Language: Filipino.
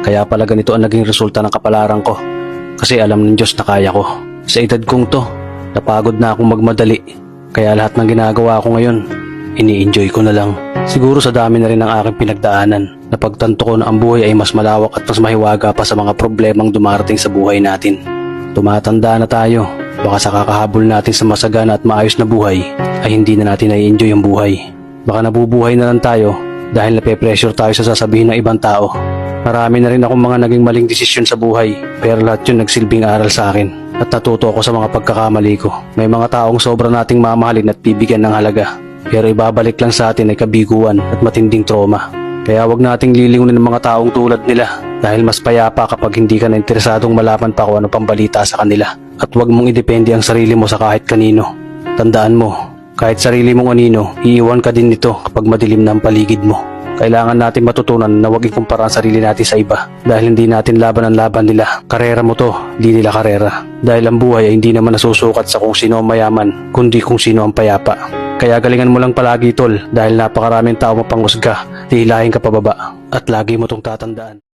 Kaya pala ganito ang naging resulta ng kapalaran ko. Kasi alam ng Diyos na kaya ko. Sa edad kong to, napagod na akong magmadali. Kaya lahat ng ginagawa ko ngayon, ini-enjoy ko na lang. Siguro sa dami na rin ng aking pinagdaanan, napagtanto ko na ang buhay ay mas malawak at mas mahiwaga pa sa mga problemang dumarating sa buhay natin. Tumatanda na tayo, baka sa kakahabol natin sa masagana at maayos na buhay, ay hindi na natin nai-enjoy ang buhay. Baka nabubuhay na lang tayo dahil nape-pressure tayo sa sasabihin ng ibang tao. Marami na rin akong mga naging maling desisyon sa buhay, pero lahat yun nagsilbing aral sa akin at natuto ako sa mga pagkakamali ko. May mga taong sobra nating mamahalin at bibigyan ng halaga, pero ibabalik lang sa atin ay kabiguan at matinding trauma. Kaya wag nating lilingunin ng mga taong tulad nila dahil mas payapa kapag hindi ka na interesadong malaman pa kung ano pang balita sa kanila. At wag mong idepende ang sarili mo sa kahit kanino. Tandaan mo, kahit sarili mong anino, iiwan ka din nito kapag madilim na ang paligid mo. Kailangan natin matutunan na huwag ikumpara ang sarili natin sa iba dahil hindi natin laban ang laban nila. Karera mo to, di nila karera. Dahil ang buhay ay hindi naman nasusukat sa kung sino ang mayaman, kundi kung sino ang payapa. Kaya galingan mo lang palagi tol dahil napakaraming tao mapanghusga, hihilahin ka pababa at lagi mo tong tatandaan.